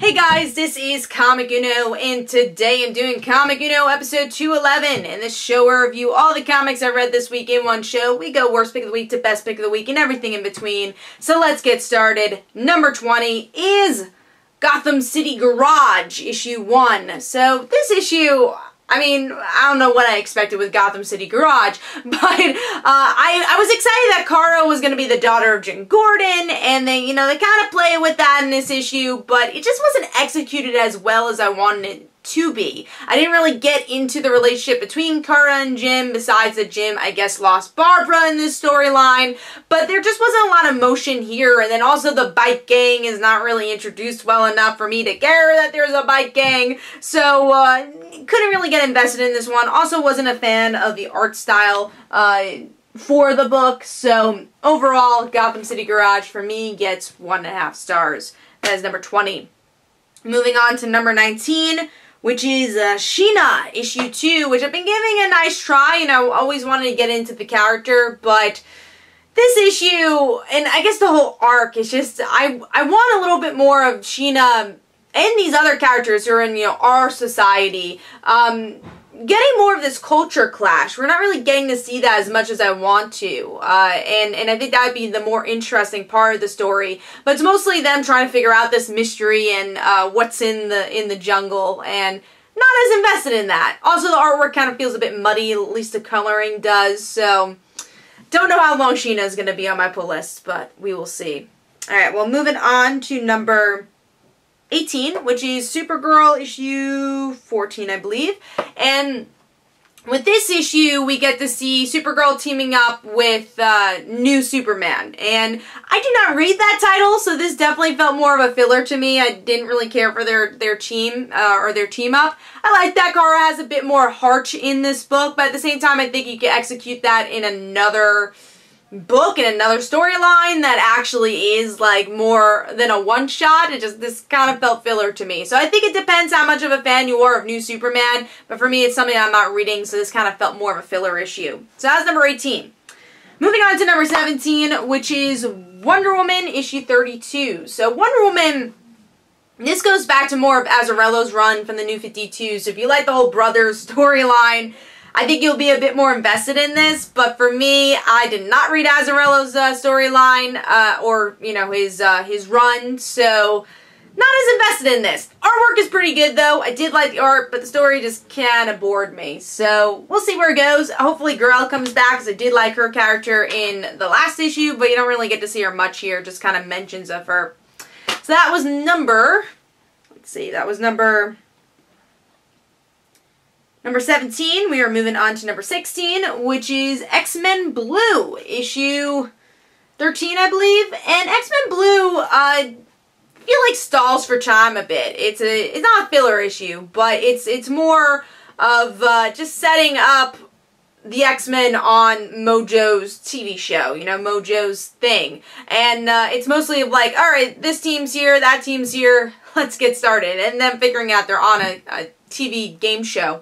Hey guys, this is Comic Uno, and today I'm doing Comic Uno episode 211. In this show, I review all the comics I read this week in one show. We go worst pick of the week to best pick of the week and everything in between. So let's get started. Number 20 is Gotham City Garage, issue 1. So this issue, I don't know what I expected with Gotham City Garage, but I was excited that Kara was going to be the daughter of Jim Gordon, and they kind of play with that in this issue, but it just wasn't executed as well as I wanted it to be. I didn't really get into the relationship between Kara and Jim, besides that Jim, I guess, lost Barbara in this storyline, but there just wasn't a lot of motion here, and then also the bike gang is not really introduced well enough for me to care that there's a bike gang, so couldn't really get invested in this one. Also wasn't a fan of the art style for the book, so overall, Gotham City Garage for me gets 1.5 stars. That is number 20. Moving on to number 19, which is Sheena, issue 2, which I've been giving a nice try, and I always wanted to get into the character, but this issue, and I guess the whole arc, is just, I want a little bit more of Sheena and these other characters who are in, our society, getting more of this culture clash. We're not really getting to see that as much as I want to, and I think that would be the more interesting part of the story. But it's mostly them trying to figure out this mystery and what's in the jungle, and not as invested in that. Also, the artwork kind of feels a bit muddy, at least the coloring does, so don't know how long Sheena is going to be on my pull list, but we will see. Alright, well, moving on to number 18, which is Supergirl, issue 14, I believe. And with this issue, we get to see Supergirl teaming up with new Superman. And I did not read that title, so this definitely felt more of a filler to me. I didn't really care for their team, or their team up. I like that Kara has a bit more heart in this book, but at the same time, I think you can execute that in another book and another storyline that actually is like more than a one-shot. This kind of felt filler to me. So I think it depends how much of a fan you are of New Superman, but for me it's something I'm not reading, so this kind of felt more of a filler issue. So that's number 18. Moving on to number 17, which is Wonder Woman, issue 32. So Wonder Woman, this goes back to more of Azzarello's run from the New 52, so if you like the whole brothers storyline, I think you'll be a bit more invested in this, but for me, I did not read Azzarello's storyline, or, his run, so not as invested in this. Artwork is pretty good, though. I did like the art, but the story just kind of bored me, so we'll see where it goes. Hopefully Jor-El comes back, because I did like her character in the last issue, but you don't really get to see her much here, just kind of mentions of her. So that was number 17, we are moving on to number 16, which is X-Men Blue, issue 13, I believe. And X-Men Blue, I feel like stalls for time a bit. It's not a filler issue, but it's more of just setting up the X-Men on Mojo's TV show, Mojo's thing. And it's mostly like, alright, this team's here, that team's here, let's get started. And then figuring out they're on a TV game show.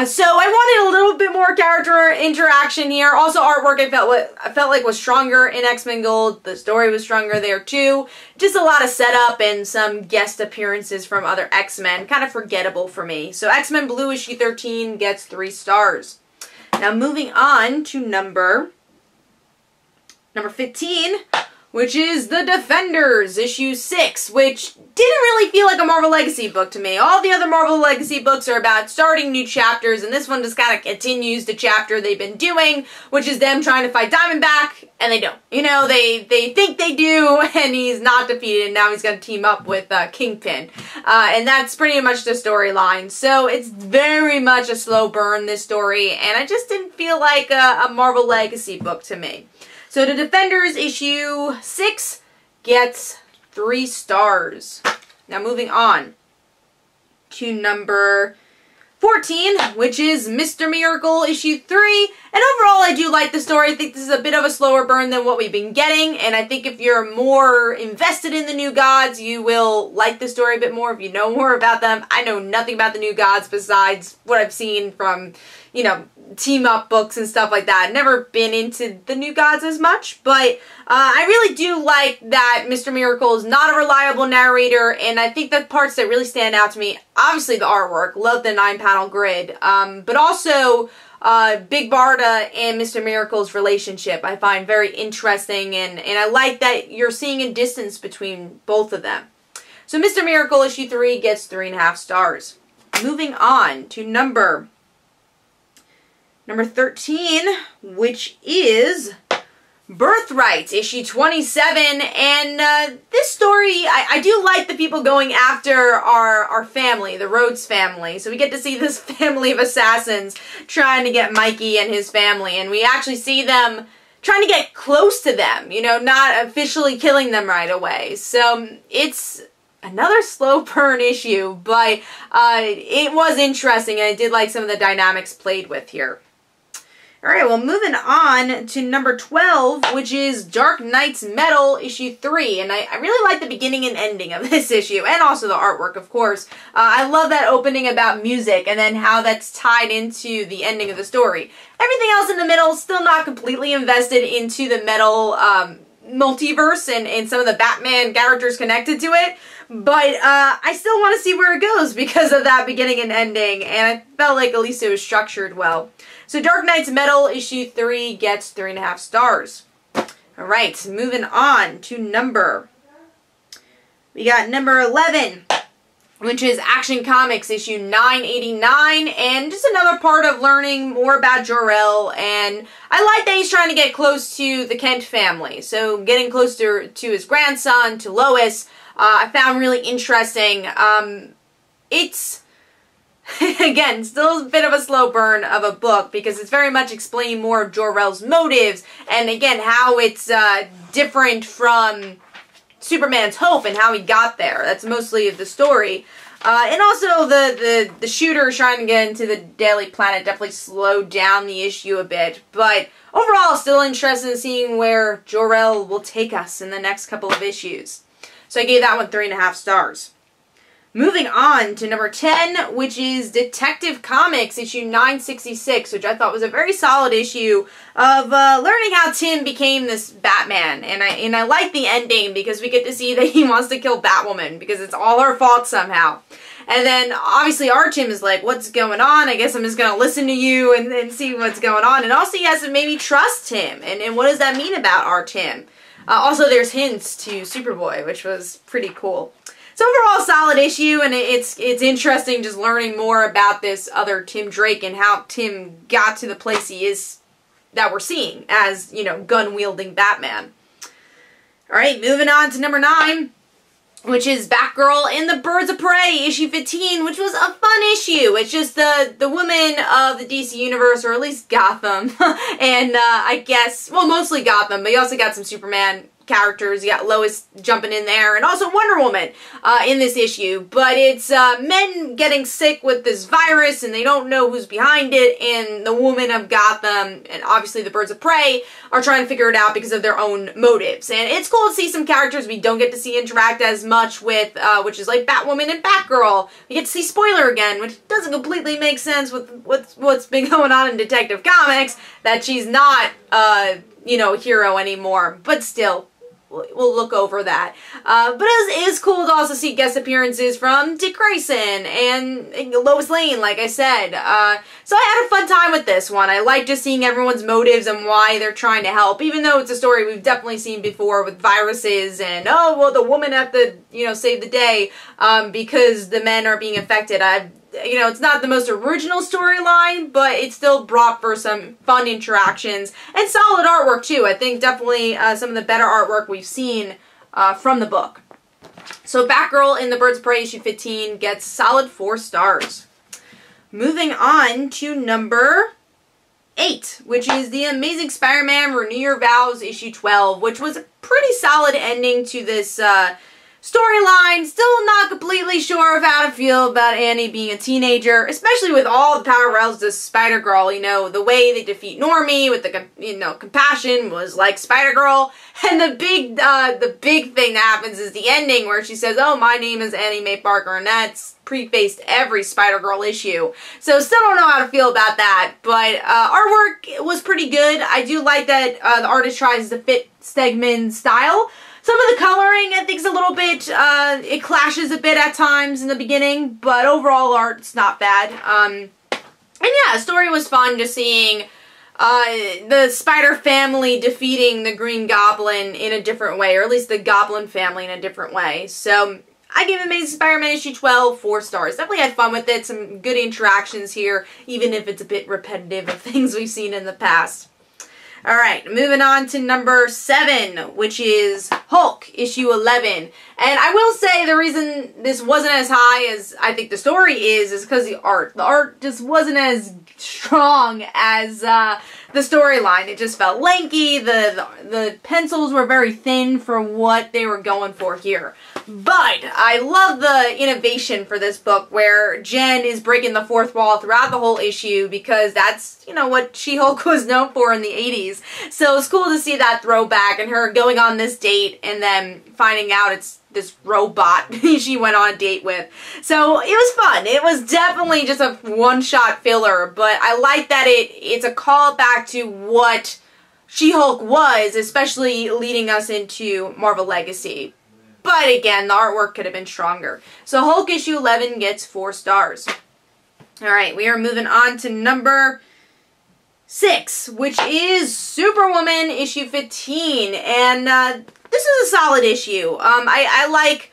So I wanted a little bit more character interaction here. Also, artwork I felt like was stronger in X-Men Gold. The story was stronger there too. Just a lot of setup and some guest appearances from other X-Men. Kind of forgettable for me. So X-Men Blue issue 13 gets 3 stars. Now moving on to number 15, which is The Defenders, issue 6, which didn't really feel like a Marvel Legacy book to me. All the other Marvel Legacy books are about starting new chapters, and this one just kind of continues the chapter they've been doing, which is them trying to fight Diamondback, and they don't. They think they do, and he's not defeated, and now he's going to team up with Kingpin. And that's pretty much the storyline. So it's very much a slow burn, this story, and I just didn't feel like a Marvel Legacy book to me. So The Defenders issue 6 gets 3 stars. Now moving on to number 14, which is Mr. Miracle issue 3. And overall, I do like the story. I think this is a bit of a slower burn than what we've been getting. And I think if you're more invested in the New Gods, you will like the story a bit more if you know more about them. I know nothing about the New Gods besides what I've seen from, you know, team-up books and stuff like that. Never been into the New Gods as much, but I really do like that Mr. Miracle is not a reliable narrator, and I think the parts that really stand out to me, obviously the artwork, love the 9-panel grid, but also Big Barda and Mr. Miracle's relationship I find very interesting, and I like that you're seeing a distance between both of them. So Mr. Miracle issue 3 gets 3.5 stars. Moving on to number 13, which is Birthright, issue 27, and this story, I do like the people going after our family, the Rhodes family, so we get to see this family of assassins trying to get Mikey and his family, and we actually see them trying to get close to them, you know, not officially killing them right away, so it's another slow burn issue, but it was interesting, and I did like some of the dynamics played with here. Alright, well, moving on to number 12, which is Dark Knight's Metal, issue 3. And I really like the beginning and ending of this issue, and also the artwork, of course. I love that opening about music, and then how that's tied into the ending of the story. Everything else in the middle, still not completely invested into the Metal multiverse and some of the Batman characters connected to it. But I still want to see where it goes because of that beginning and ending, and I felt like at least it was structured well. So Dark Knight's Metal, issue 3 gets 3.5 stars. Alright, moving on to we got number 11, which is Action Comics, issue 989, and just another part of learning more about Jor-El, and I like that he's trying to get close to the Kent family, so getting closer to his grandson, to Lois, I found really interesting. It's, again, still a bit of a slow burn of a book because it's very much explaining more of Jor-El's motives and, again, how it's different from Superman's hope and how he got there. That's mostly of the story. And also the shooter trying to get into the Daily Planet definitely slowed down the issue a bit. But overall, still interested in seeing where Jor-El will take us in the next couple of issues. So I gave that one 3.5 stars. Moving on to number 10, which is Detective Comics, issue 966, which I thought was a very solid issue of learning how Tim became this Batman. And I like the ending because we get to see that he wants to kill Batwoman because it's all her fault somehow. And then, obviously, our Tim is like, what's going on? I guess I'm just going to listen to you and see what's going on. And also, he has to maybe trust him. And what does that mean about our Tim? Also, there's hints to Superboy, which was pretty cool. So overall, solid issue, and it's interesting just learning more about this other Tim Drake and how Tim got to the place he is that we're seeing as, you know, gun-wielding Batman. Alright, moving on to number 9, which is Batgirl and the Birds of Prey, issue 15, which was a fun issue. It's just the woman of the DC Universe, or at least Gotham, and I guess, well, mostly Gotham, but you also got some Superman characters. You got Lois jumping in there, and also Wonder Woman in this issue. But it's men getting sick with this virus, and they don't know who's behind it, and the woman of Gotham, and obviously the Birds of Prey, are trying to figure it out because of their own motives. And it's cool to see some characters we don't get to see interact as much with, which is like Batwoman and Batgirl. We get to see Spoiler again, which doesn't completely make sense with what's been going on in Detective Comics, that she's not, you know, a hero anymore. But still, we'll look over that. But it is cool to also see guest appearances from Dick Grayson and Lois Lane, like I said. So I had a fun time with this one. I like just seeing everyone's motives and why they're trying to help, even though it's a story we've definitely seen before with viruses and, oh, well, the woman have to, you know, save the day because the men are being affected. You know, it's not the most original storyline, but it still brought for some fun interactions and solid artwork, too. I think definitely some of the better artwork we've seen from the book. So Batgirl in the Birds of Prey issue 15 gets solid 4 stars. Moving on to number 8, which is The Amazing Spider-Man Renew Your Vows issue 12, which was a pretty solid ending to this storyline, still not completely sure of how to feel about Annie being a teenager, especially with all the power relatives to Spider-Girl. You know, the way they defeat Normie with the, compassion was like Spider-Girl. And the big thing that happens is the ending where she says, oh, my name is Annie Mae Parker, and that's prefaced every Spider-Girl issue. So still don't know how to feel about that, but artwork was pretty good. I do like that the artist tries to fit Stegman's style. Some of the coloring, I think, is a little bit, it clashes a bit at times in the beginning, but overall art's not bad. And yeah, the story was fun, just seeing the Spider family defeating the Green Goblin in a different way, or at least the Goblin family in a different way. So I gave Amazing Spider-Man issue 12 4 stars. Definitely had fun with it, some good interactions here, even if it's a bit repetitive of things we've seen in the past. Alright, moving on to number 7, which is Hulk, issue 11. And I will say the reason this wasn't as high as I think the story is because the art. The art just wasn't as strong as the storyline. It just felt lanky. The pencils were very thin for what they were going for here. But I love the innovation for this book where Jen is breaking the fourth wall throughout the whole issue because that's, what She-Hulk was known for in the 80s. So it's cool to see that throwback and her going on this date and then finding out it's this robot she went on a date with. So it was fun. It was definitely just a one-shot filler, but I like that it's a call back to what She-Hulk was, especially leading us into Marvel Legacy. But again, the artwork could have been stronger. So Hulk issue 11 gets 4 stars. Alright, we are moving on to number 6, which is Superwoman issue 15. And this is a solid issue. I like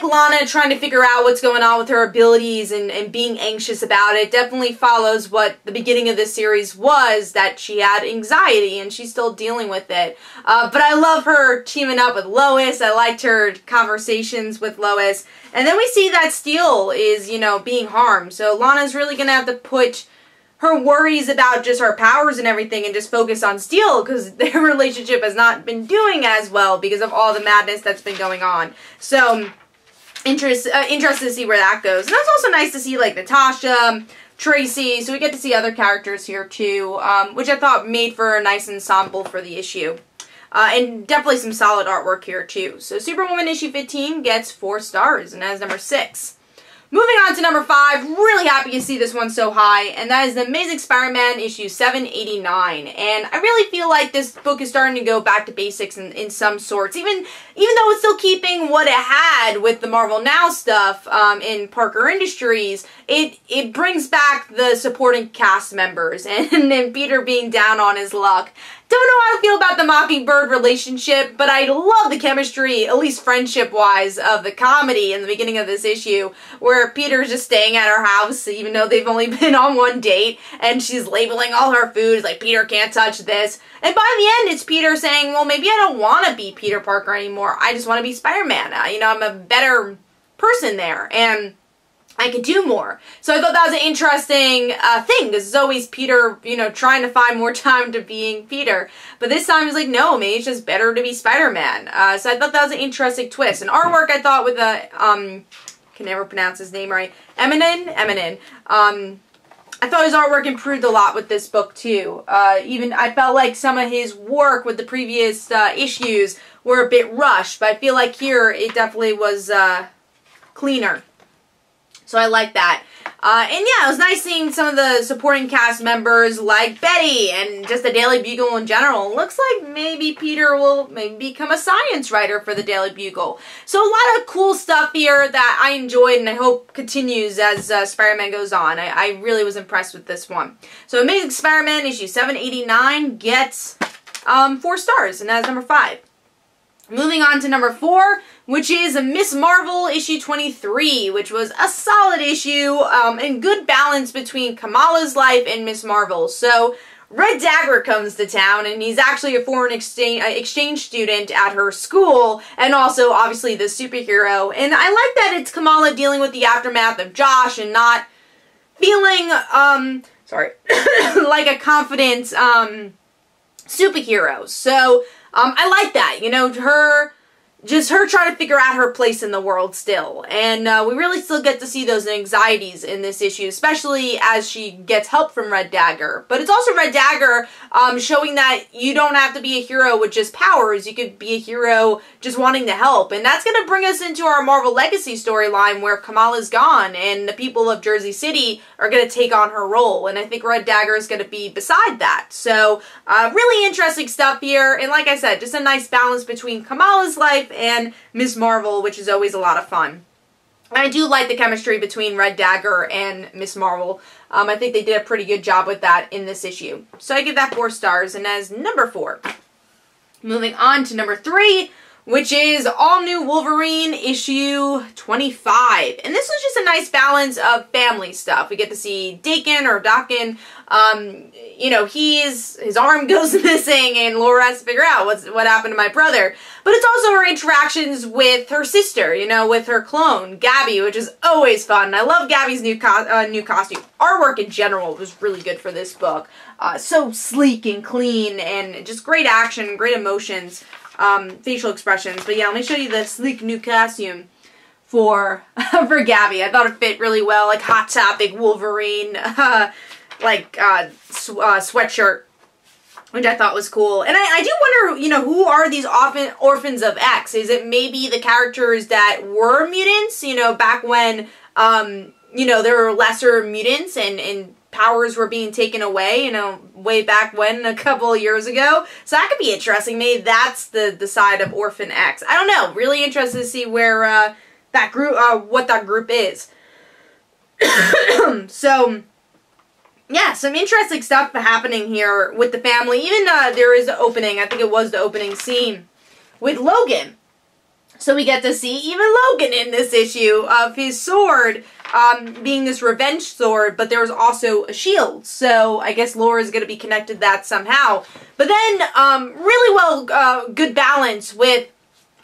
Lana trying to figure out what's going on with her abilities and being anxious about it. Definitely follows what the beginning of this series was, that she had anxiety and she's still dealing with it. But I love her teaming up with Lois. I liked her conversations with Lois. And then we see that Steel is, being harmed. So Lana's really going to have to put her worries about just her powers and everything and just focus on Steel because their relationship has not been doing as well because of all the madness that's been going on. So, interested to see where that goes. And that's also nice to see, like, Natasha, Tracy, so we get to see other characters here, too, which I thought made for a nice ensemble for the issue. And definitely some solid artwork here, too. So, Superwoman issue 15 gets 4 stars, and that is number 6. Moving on to number 5, really happy to see this one so high, and that is The Amazing Spider-Man issue 789. And I really feel like this book is starting to go back to basics in some sorts, even though it's still keeping what it had with the Marvel Now stuff in Parker Industries. It brings back the supporting cast members, and then Peter being down on his luck. Don't know how to feel about the Mockingbird relationship, but I love the chemistry, at least friendship-wise, of the comedy in the beginning of this issue, where Peter's just staying at her house, even though they've only been on one date, and she's labeling all her foods, like, Peter can't touch this. And by the end, it's Peter saying, well, maybe I don't want to be Peter Parker anymore. I just want to be Spider-Man. I'm a better person there, and I could do more. So I thought that was an interesting thing, because it's always Peter, trying to find more time to being Peter. But this time he's like, no, maybe it's just better to be Spider-Man. So I thought that was an interesting twist. And artwork, I thought, with the, can never pronounce his name right, Eminem. I thought his artwork improved a lot with this book, too. Even, I felt like some of his work with the previous issues were a bit rushed, but I feel like here it definitely was cleaner. So I like that. And yeah, it was nice seeing some of the supporting cast members like Betty and just the Daily Bugle in general. It looks like maybe Peter will maybe become a science writer for the Daily Bugle. So a lot of cool stuff here that I enjoyed and I hope continues as Spider-Man goes on. I really was impressed with this one. So Amazing Spider-Man issue 789 gets 4 stars, and that's number 5. Moving on to number 4, which is Miss Marvel issue 23, which was a solid issue and good balance between Kamala's life and Miss Marvel. So Red Dagger comes to town, and he's actually a foreign exchange student at her school, and also obviously the superhero. And I like that it's Kamala dealing with the aftermath of Josh and not feeling like a confident superhero. So I like that, her just her trying to figure out her place in the world still. And we really still get to see those anxieties in this issue, especially as she gets help from Red Dagger. But it's also Red Dagger showing that you don't have to be a hero with just powers. You could be a hero just wanting to help. And that's going to bring us into our Marvel Legacy storyline where Kamala's gone and the people of Jersey City are going to take on her role. And I think Red Dagger is going to be beside that. So really interesting stuff here. And like I said, just a nice balance between Kamala's life and Miss Marvel, which is always a lot of fun. I do like the chemistry between Red Dagger and Miss Marvel. I think they did a pretty good job with that in this issue. So I give that 4 stars. And as number 4, moving on to number 3, which is All New Wolverine issue 25. And this was just a nice balance of family stuff. We get to see Dakin or Dakin. You know, his arm goes missing and Laura has to figure out what happened to my brother. But it's also her interactions with her sister, you know, with her clone, Gabby, which is always fun. I love Gabby's new costume. Artwork in general was really good for this book. So sleek and clean and just great action, great emotions. Facial expressions. But yeah, let me show you the sleek new costume for Gabby. I thought it fit really well, like Hot Topic Wolverine, sweatshirt, which I thought was cool. And I do wonder, you know, who are these orphans of X? Is it maybe the characters that were mutants, you know, back when, you know, there were lesser mutants and powers were being taken away, you know, way back when, a couple of years ago. So that could be interesting. Maybe that's the side of Orphan X. I don't know. Really interested to see where that group, what that group is. So, yeah, some interesting stuff happening here with the family. Even there is the opening, I think it was the opening scene with Logan. So we get to see even Logan in this issue of his sword being this revenge sword, but there was also a shield. So I guess Laura's going to be connected to that somehow. But then really good balance with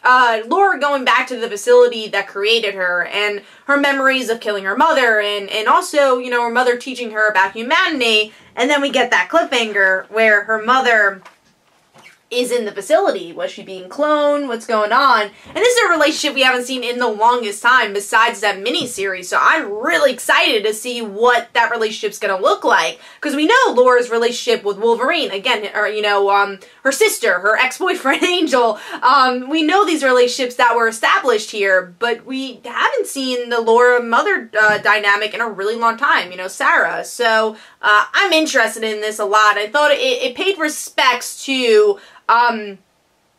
Laura going back to the facility that created her and her memories of killing her mother and also, you know, her mother teaching her about humanity. And then we get that cliffhanger where her mother is in the facility. Was she being cloned? What's going on? And this is a relationship we haven't seen in the longest time besides that mini-series. So I'm really excited to see what that relationship's going to look like. Because we know Laura's relationship with Wolverine, again, or, you know, her sister, her ex-boyfriend, Angel. We know these relationships that were established here, but we haven't seen the Laura-mother dynamic in a really long time, you know, Sarah. So I'm interested in this a lot. I thought it paid respects to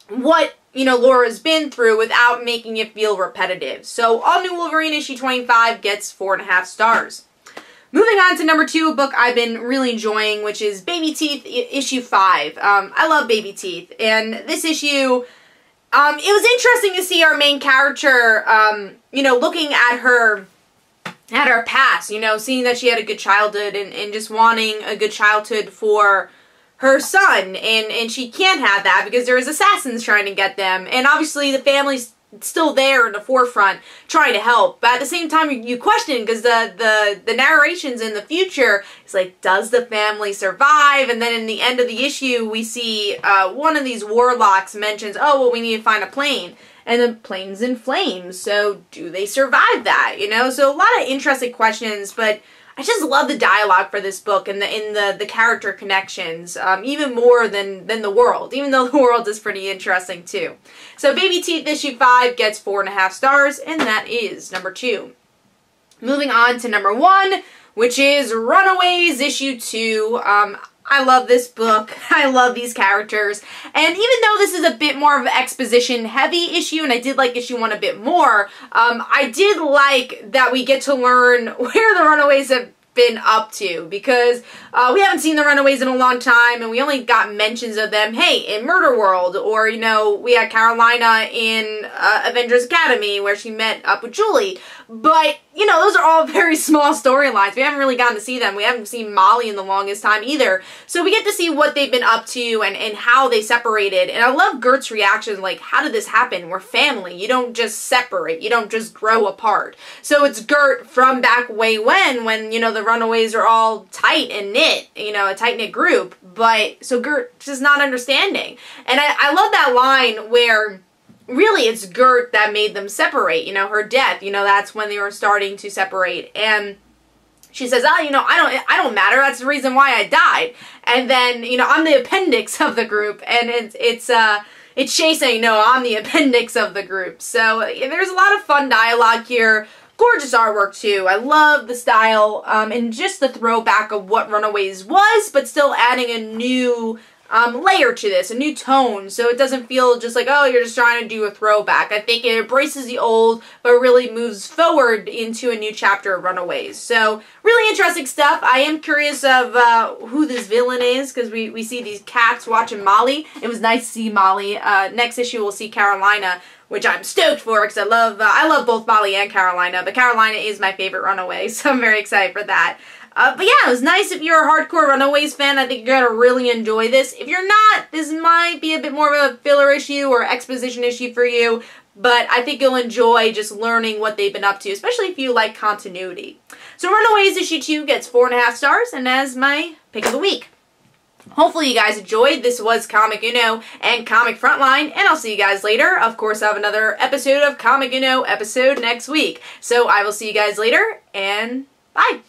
what, you know, Laura's been through without making it feel repetitive. So All New Wolverine issue 25 gets 4.5 stars. Moving on to number 2, a book I've been really enjoying, which is Babyteeth issue 5. I love Babyteeth, and this issue, it was interesting to see our main character, you know, looking at her past, you know, seeing that she had a good childhood and just wanting a good childhood for her son, and she can't have that because there's assassins trying to get them, and obviously the family's still there in the forefront trying to help, but at the same time you question, because the narrations in the future, it's like, does the family survive? And then in the end of the issue we see one of these warlocks mentions, oh, well, we need to find a plane, and the plane's in flames, so do they survive that, you know? So a lot of interesting questions, but I just love the dialogue for this book and the character connections, even more than the world, even though the world is pretty interesting too. So Babyteeth issue 5 gets 4.5 stars, and that is number 2. Moving on to number 1, which is Runaways issue 2. I love this book. I love these characters. And even though this is a bit more of an exposition heavy issue, and I did like issue 1 a bit more, I did like that we get to learn where the Runaways have been up to, because we haven't seen the Runaways in a long time, and we only got mentions of them, hey, in Murder World, or, you know, we had Carolina in Avengers Academy, where she met up with Julie, but, you know, those are all very small storylines. We haven't really gotten to see them. We haven't seen Molly in the longest time either, so we get to see what they've been up to and how they separated, and I love Gert's reaction, like, how did this happen? We're family. You don't just separate. You don't just grow apart. So it's Gert from back way when, you know, the Runaways are all tight and knit, you know, a tight-knit group, but so Gert just not understanding. And I love that line where really it's Gert that made them separate, you know, her death, you know, that's when they were starting to separate. And she says, oh, you know, I don't matter. That's the reason why I died. And then, you know, I'm the appendix of the group. And it's Shay saying, no, I'm the appendix of the group. So there's a lot of fun dialogue here. Gorgeous artwork too. I love the style and just the throwback of what Runaways was, but still adding a new layer to this, a new tone, so it doesn't feel just like, oh, you're just trying to do a throwback. I think it embraces the old, but really moves forward into a new chapter of Runaways. So, really interesting stuff. I am curious of who this villain is, because we see these cats watching Molly. It was nice to see Molly. Next issue, we'll see Carolina, which I'm stoked for, because I love both Molly and Carolina, but Carolina is my favorite Runaway, so I'm very excited for that. But yeah, it was nice. If you're a hardcore Runaways fan, I think you're going to really enjoy this. If you're not, this might be a bit more of a filler issue or exposition issue for you, but I think you'll enjoy just learning what they've been up to, especially if you like continuity. So Runaways issue 2 gets 4.5 stars, and as my pick of the week. Hopefully you guys enjoyed. This was Comic Uno and Comic Frontline, and I'll see you guys later. Of course, I have another episode of Comic Uno episode next week. So I will see you guys later, and bye!